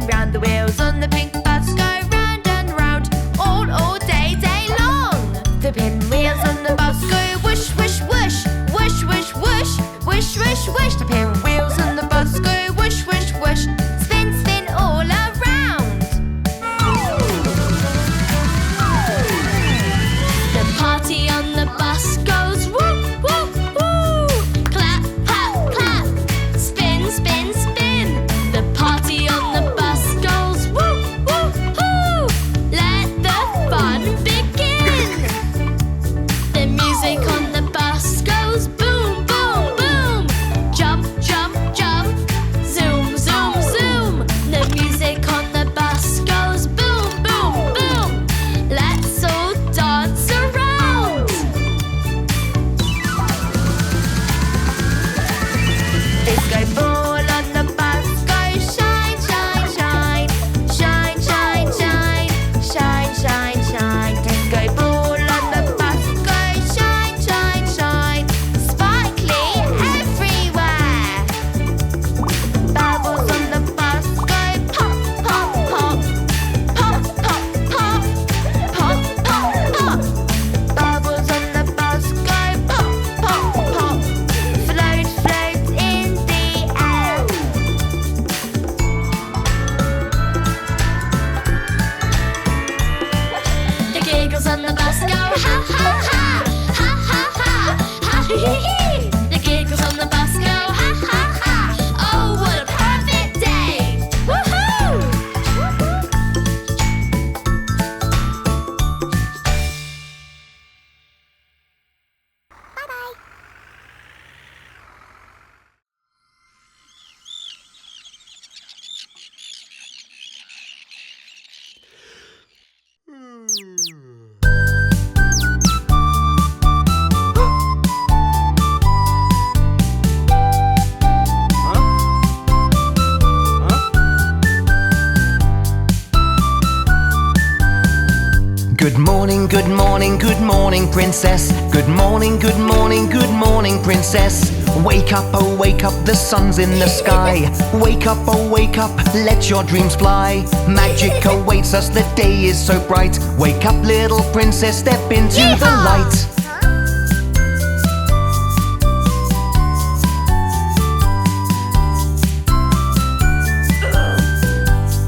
and round. The wheels on the pink bus go round and round, all day, day long. The pinwheels on the bus go whoosh, whoosh, whoosh, whoosh, whoosh, whoosh, whoosh, whoosh, whoosh. The pinwheels on the bus go whoosh, whoosh, whoosh, spin, spin all around. The party on the bus goes woo, woo, woo. Clap, clap, clap, spin, spin, spin. The party on the bus goes woo, woo, woo. Let the fun begin. The music on the bus goes boom, boom, boom. Jump, jump, jump, zoom, zoom, zoom. The music on the bus goes boom, boom, boom. Let's all dance around. Disco ball on the bus goes shine, shine, shine, shine, shine, shine, shine, shine, shine. Disco ball on the bus goes shine, shine, shine, sparkly everywhere. Bubbles on the bus go pop, pop, pop, pop, pop, pop, pop, pop, pop. Bubbles on the bus go pop, pop, pop, float, float in the air. The giggles on the bus go ha, ha, ha, ha, ha, ha, ha, hee, hee, hee. The giggles on the bus go ha, ha, ha. Oh, what a perfect day! Woohoo! Bye-bye. Good morning, good morning, good morning, princess. Good morning, good morning, good morning, princess. Wake up, oh wake up, the sun's in the sky. Wake up, oh wake up, let your dreams fly. Magic awaits us, the day is so bright. Wake up, little princess, step into the light.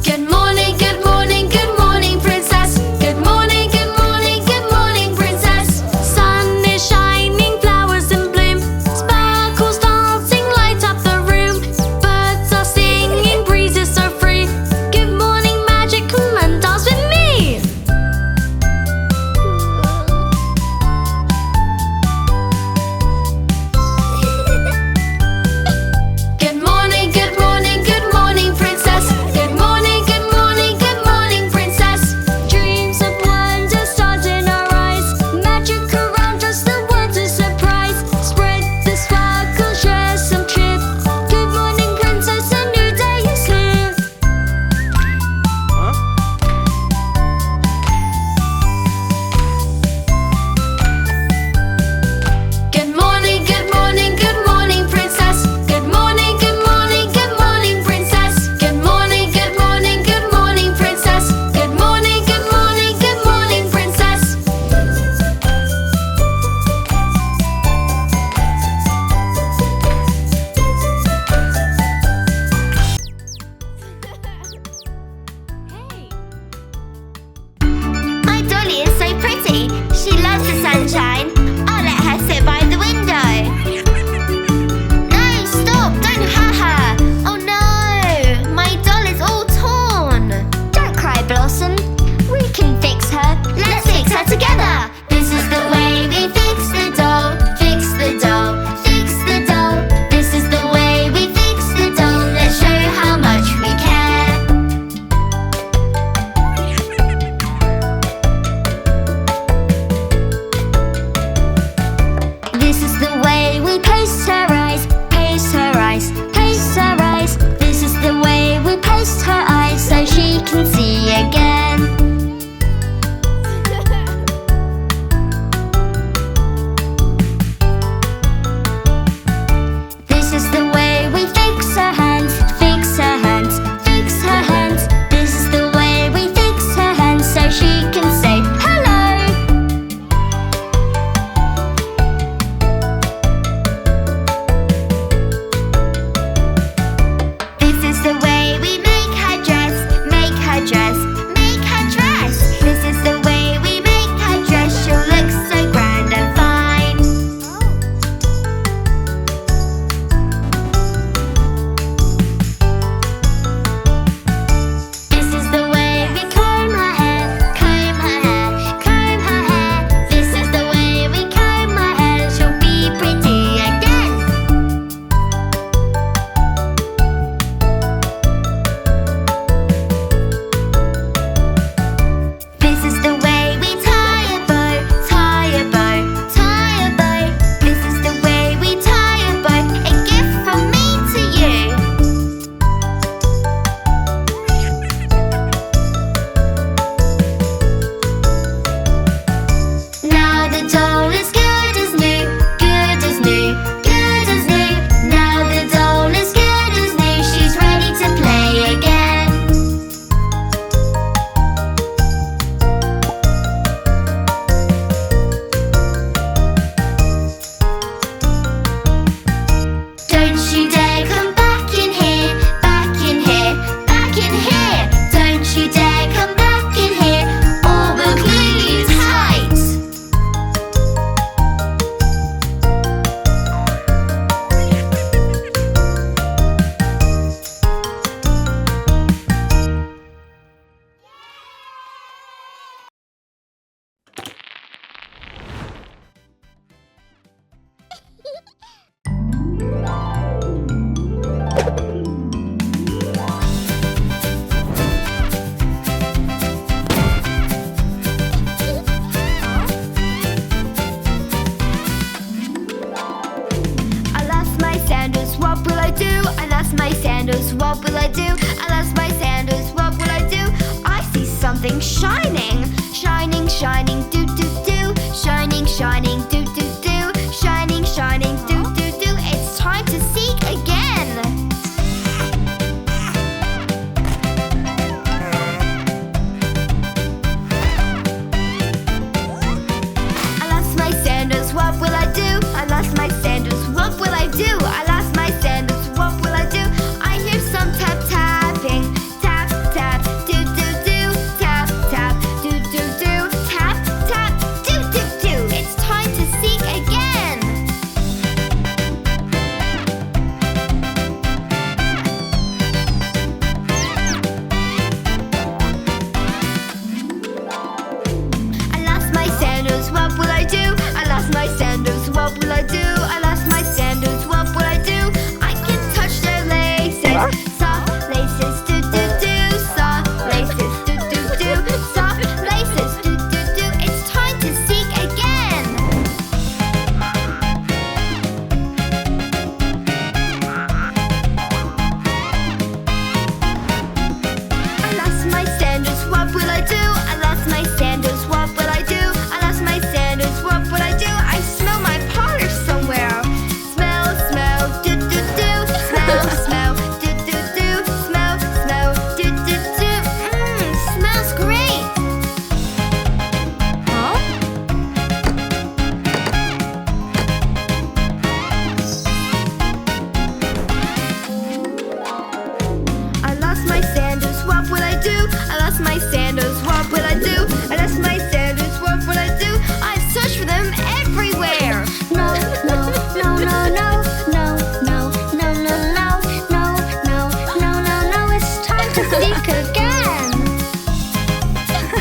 Good morning, good morning, good morning, princess. Good morning, good morning, good morning, princess. Sun is shining, flowers in bloom, sparkles dancing light up the room. Birds are singing, breezes so free. Good morning, magic, come and dance with me. Good morning, good morning, good morning, princess. Good morning, good morning, good morning, princess. Dreams of wonder stars in our eyes. Magic around us, the world's a surprise. Spread the sparkle, share some cheer. Good morning, princess, a new day is here. Good morning, good morning, good morning, princess. Good morning, good morning, good morning, princess. Good morning, good morning, good morning, princess. Good morning, good morning, good morning, princess. My dolly is so pretty. She loves the sunshine. I'll let her sit by the window. No, stop! Don't hurt her! Oh no! My doll is all torn. Don't cry, Blossom. We can fix her. Let's fix her together. This is the way we fix the doll. Fix the doll. Fix the doll. This is the way we fix the doll. Let's show how much we care.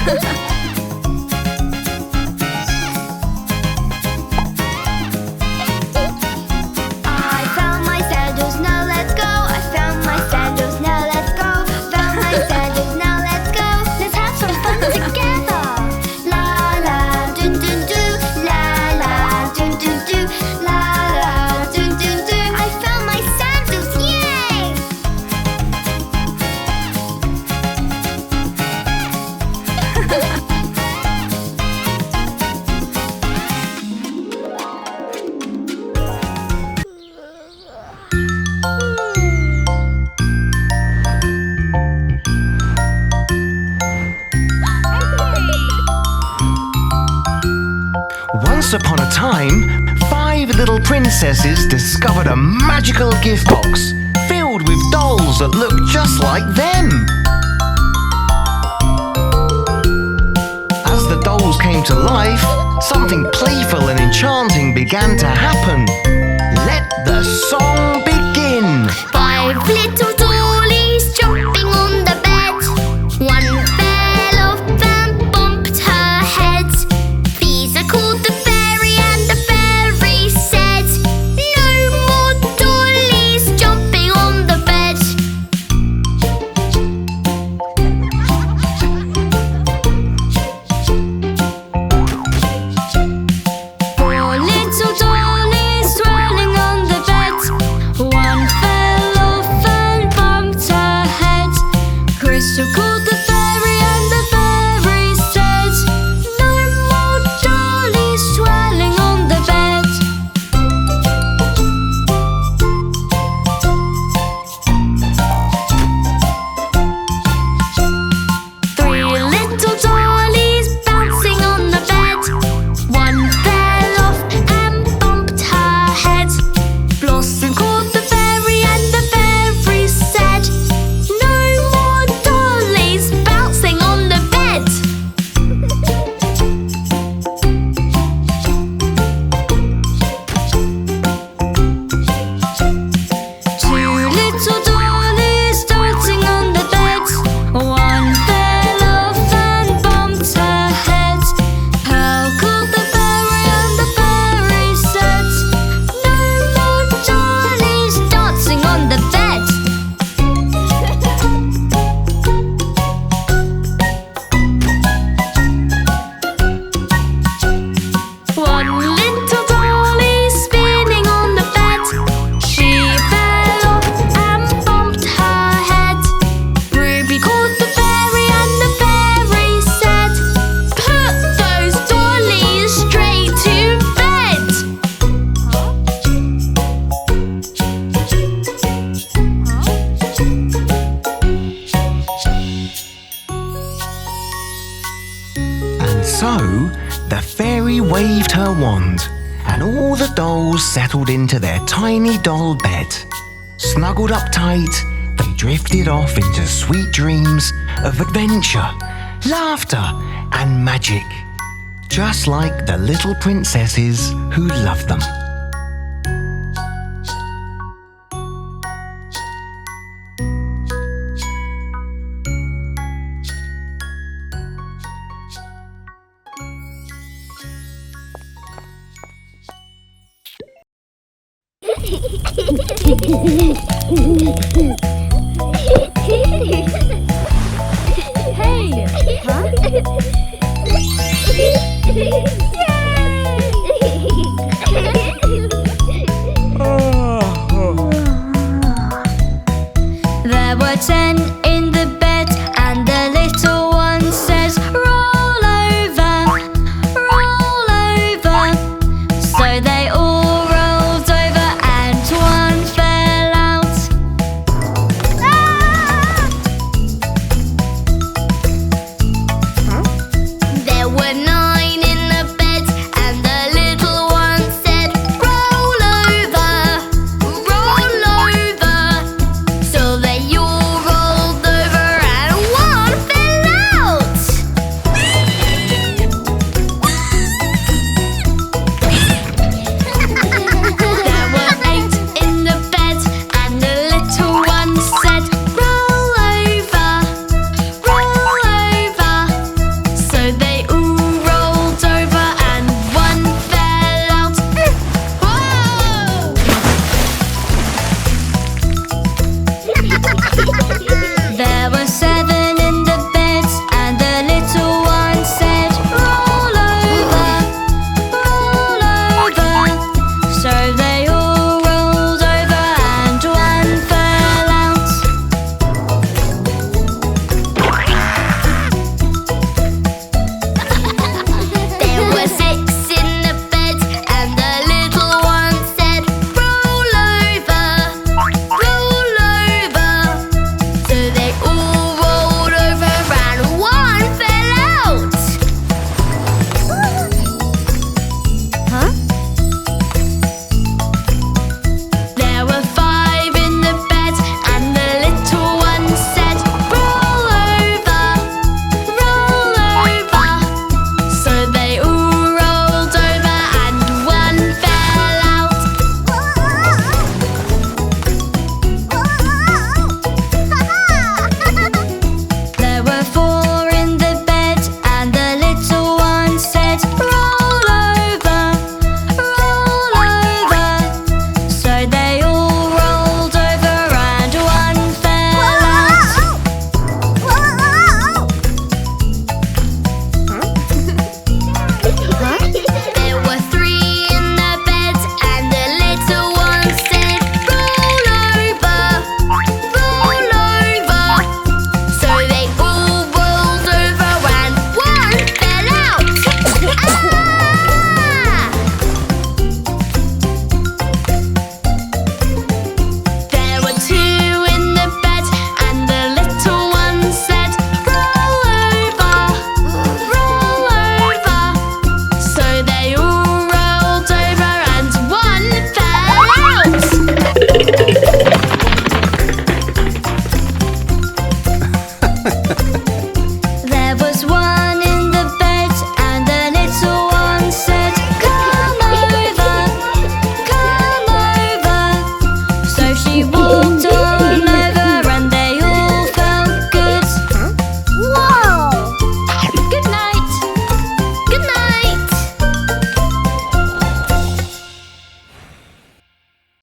I found my sandals, now let's go. I found my sandals, now let's go. Found my sandals, now let's go. Let's have some fun together. La la dun dun doo, la la dun dun doo, la la dun dun doo. I found my sandals, yay! Once upon a time, 5 little princesses discovered a magical gift box filled with dolls that looked just like them. As the dolls came to life, something playful and enchanting began to happen. Let the song begin. 5 little dollies jumping on the bed. One fell off and bumped her head. These are called the fairy, and the fairy said, no more dollies jumping on the bed. 4 little dollies swirling on the bed. One fell off and bumped her head. Crystal called the fairy, and the fairy said, no more dollies swirling on the bed. 3 little dollies bouncing on the bed. One fell off and bumped her head. Blossom called the fairy, and the fairy said, no more dollies bouncing on the bed. 2 little dollies dancing on the bed. One fell off and bumped her head. Pearl called the fairy, and the fairy said, no more dollies dancing on the bed. 1 little dolly spinning on the bed. She fell off and bumped her head. Ruby called the fairy, and the fairy said, put those dollies straight to bed. And so, the fairy waved her wand, and all the dolls settled into their tiny doll bed. Snuggled up tight, they drifted off into sweet dreams of adventure, laughter, and magic, just like the little princesses who loved them.